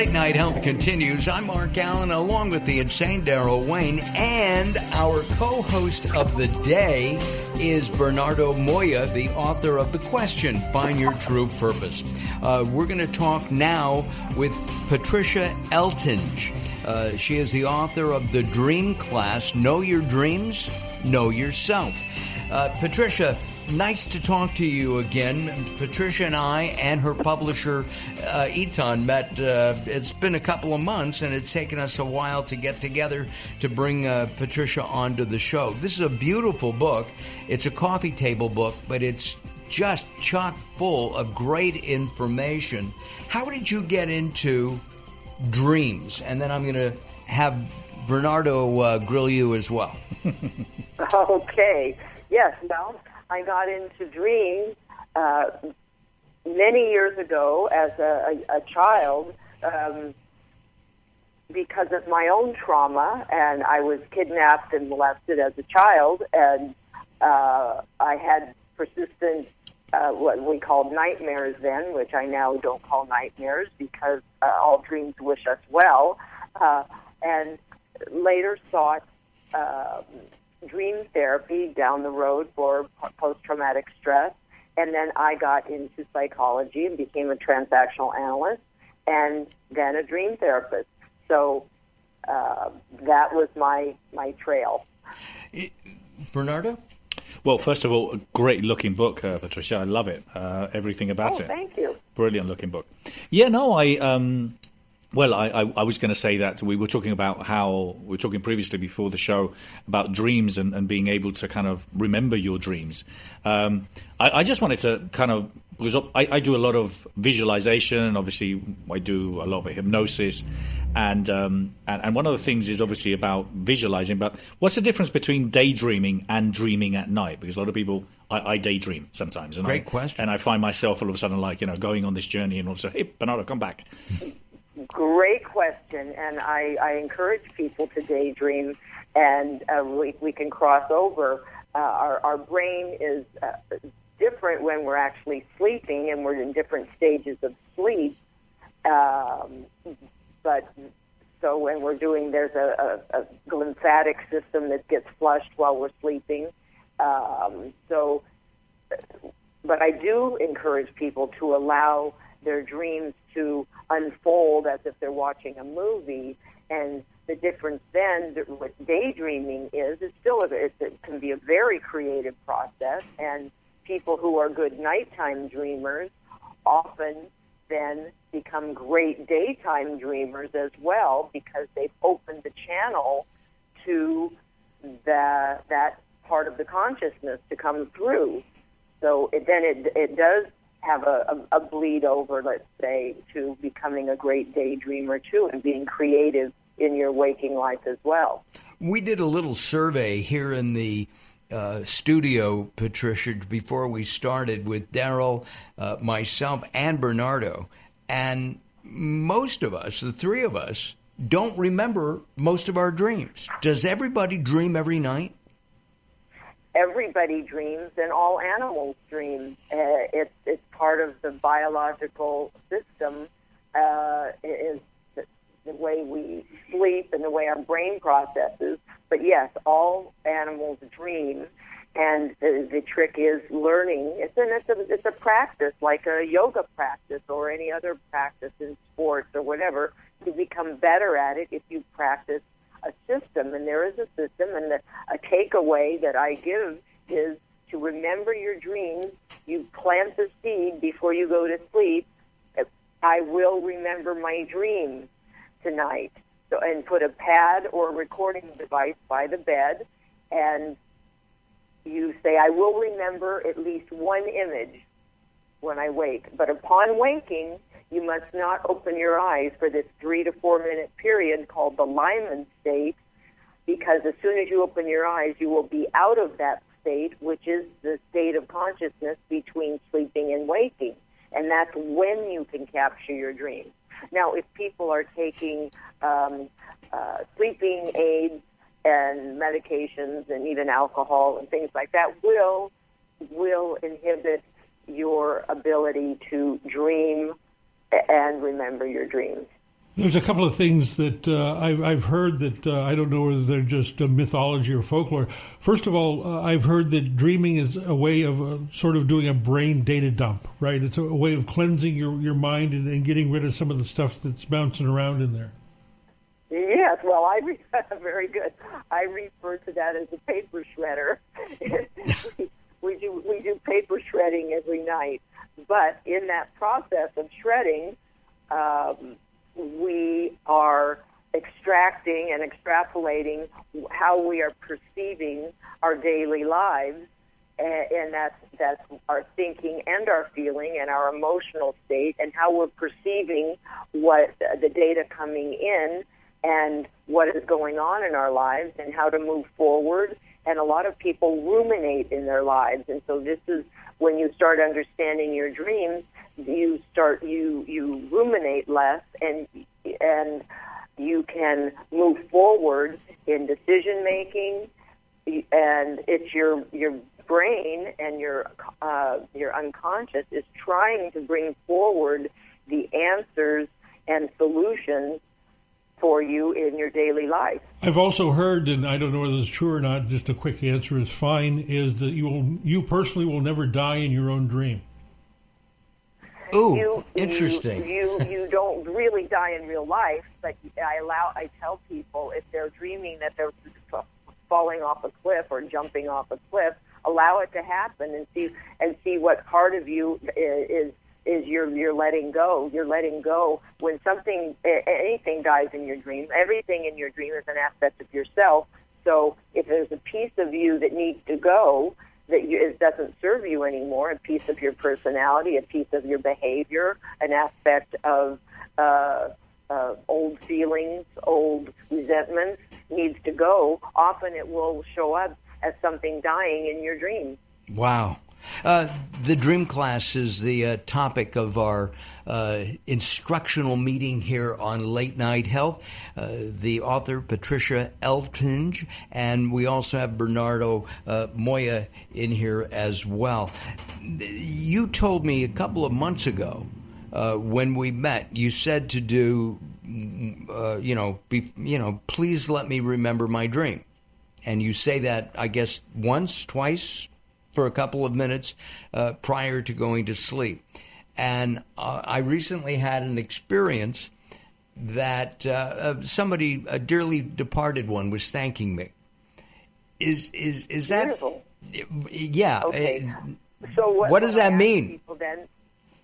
Late Night Health continues. I'm Mark Alyn, along with the insane Daryl Wayne, and our co-host of the day is Bernardo Moya, the author of The Question, Find Your True Purpose. We're going to talk now with Patricia Eltinge. She is the author of The Dream Class, Know Your Dreams, Know Yourself. Patricia, nice to talk to you again. Patricia and I and her publisher, Eton, met. It's been a couple of months, and it's taken us a while to get together to bring Patricia onto the show. This is a beautiful book. It's a coffee table book, but it's just chock full of great information. How did you get into dreams? And then I'm going to have Bernardo grill you as well. Okay. Yes, well, I got into dreams many years ago as a child because of my own trauma, and I was kidnapped and molested as a child, and I had persistent what we called nightmares then, which I now don't call nightmares because all dreams wish us well, and later sought dream therapy down the road for post-traumatic stress. And then I got into psychology and became a transactional analyst and then a dream therapist. So that was my trail. Bernardo? Well, first of all, a great-looking book, Patricia. I love it. Everything about it. Thank you. Brilliant-looking book. Yeah, no, Well, I was going to say that we were talking about how we were talking previously before the show about dreams and being able to kind of remember your dreams. I just wanted to kind of, because I do a lot of visualization. Obviously, I do a lot of hypnosis, and one of the things is obviously about visualizing. But what's the difference between daydreaming and dreaming at night? Because a lot of people, I daydream sometimes. And Great question. And I find myself all of a sudden going on this journey and all of a sudden, hey, Bernardo, come back. Great question, and I encourage people to daydream, and we can cross over. Our brain is different when we're actually sleeping, and we're in different stages of sleep. But so when we're doing, there's a lymphatic system that gets flushed while we're sleeping. But I do encourage people to allow their dreams to unfold as if they're watching a movie. And the difference then with daydreaming is it can be a very creative process, and people who are good nighttime dreamers often then become great daytime dreamers as well, because they've opened the channel to that part of the consciousness to come through. So it does have a bleed over, let's say, to becoming a great daydreamer too, and being creative in your waking life as well. We did a little survey here in the studio, Patricia, before we started with Daryl, myself, and Bernardo. And most of us, the three of us, don't remember most of our dreams. Does everybody dream every night? Everybody dreams, and all animals dream. It's part of the biological system. Is the way we sleep and the way our brain processes. But yes, all animals dream, and the trick is learning. It's a practice, like a yoga practice or any other practice in sports or whatever. You become better at it if you practice a system, and there is a system, and a takeaway that I give is to remember your dreams. You plant the seed before you go to sleep. I will remember my dreams tonight. So, and put a pad or a recording device by the bed, and you say, I will remember at least one image when I wake. But upon waking, you must not open your eyes for this 3 to 4 minute period called the Lyman state, because as soon as you open your eyes, you will be out of that state, which is the state of consciousness between sleeping and waking. And that's when you can capture your dreams. Now, if people are taking sleeping aids and medications and even alcohol and things like that, will inhibit your ability to dream and remember your dreams. There's a couple of things that I've heard that I don't know whether they're just mythology or folklore. First of all, I've heard that dreaming is a way of sort of doing a brain data dump, right? It's a way of cleansing your mind and getting rid of some of the stuff that's bouncing around in there. Yes, well, very good. I refer to that as a paper shredder. we do paper shredding every night, but in that process of shredding, we are extracting and extrapolating how we are perceiving our daily lives, and that's our thinking and our feeling and our emotional state, and how we're perceiving what the data coming in and what is going on in our lives and how to move forward. And a lot of people ruminate in their lives, and so this is when you start understanding your dreams. You ruminate less, and you can move forward in decision making, and it's your brain and your unconscious is trying to bring forward the answers and solutions for you in your daily life. I've also heard, and I don't know whether it's true or not, just a quick answer is fine, is that you personally will never die in your own dream. Ooh, interesting. You don't really die in real life, but I tell people if they're dreaming that they're falling off a cliff or jumping off a cliff, allow it to happen and see what part of you is you're letting go. You're letting go when anything dies in your dream. Everything in your dream is an aspect of yourself. So if there's a piece of you that needs to go, it doesn't serve you anymore, a piece of your personality, a piece of your behavior, an aspect of old feelings, old resentments needs to go, often it will show up as something dying in your dream. Wow. The dream class is the topic of our instructional meeting here on Late Night Health. The author, Patricia Eltinge, and we also have Bernardo Moya in here as well. You told me a couple of months ago when we met, you said to do, please let me remember my dream. And you say that, I guess, once, twice, for a couple of minutes prior to going to sleep. And I recently had an experience that somebody, a dearly departed one, was thanking me. Is that beautiful? Yeah. Okay. So what does that mean? People then,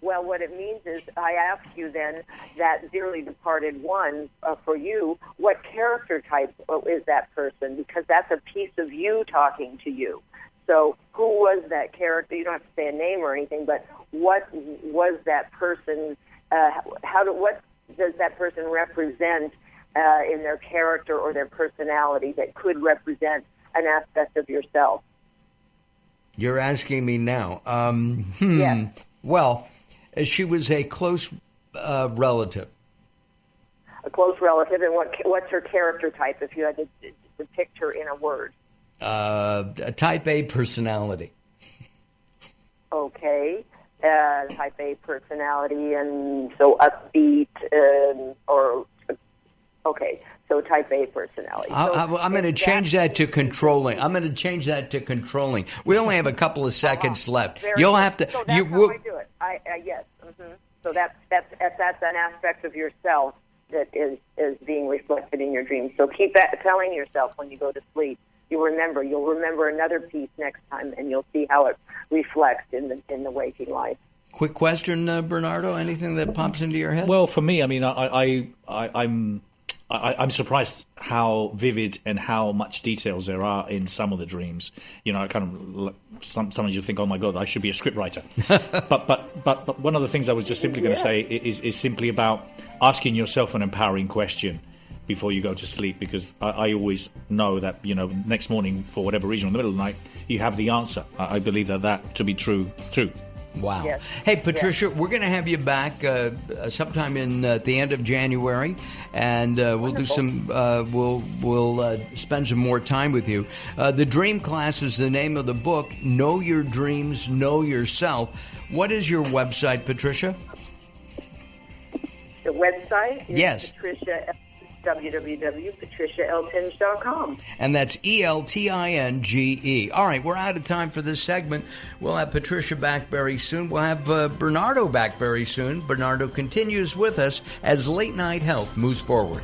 well, what it means is I ask you then, that dearly departed one, for you, what character type is that person? Because that's a piece of you talking to you. So who was that character? You don't have to say a name or anything, but what was that person? What does that person represent in their character or their personality that could represent an aspect of yourself? You're asking me now. Yes. Well, she was a close relative. A close relative, and what's her character type? If you had to depict her in a word. A type A personality. Okay. Type A personality, and so upbeat, okay, so type A personality. I'm going to change that to controlling. We only have a couple of seconds left. You'll have to. So that's how I do it. Yes. Mm-hmm. So that's an aspect of yourself that is being reflected in your dreams. So keep that telling yourself when you go to sleep. You'll remember another piece next time, and you'll see how it reflects in the waking life. Quick question, Bernardo. Anything that pops into your head? Well, for me, I mean, I'm surprised how vivid and how much details there are in some of the dreams. You know, sometimes you think, oh my God, I should be a scriptwriter. but one of the things I was just simply going to say is simply about asking yourself an empowering question before you go to sleep, because I always know that, next morning, for whatever reason, in the middle of the night, you have the answer. I believe that to be true too. Wow. Yes. Hey, Patricia, we're going to have you back sometime in the end of January, and we'll do some. We'll spend some more time with you. The Dream Class is the name of the book. Know Your Dreams, Know Yourself. What is your website, Patricia? The website is Yes. www.patriciaeltinge.com. And that's ELTINGE. All right, we're out of time for this segment. We'll have Patricia back very soon. We'll have Bernardo back very soon. Bernardo continues with us as Late Night Health moves forward.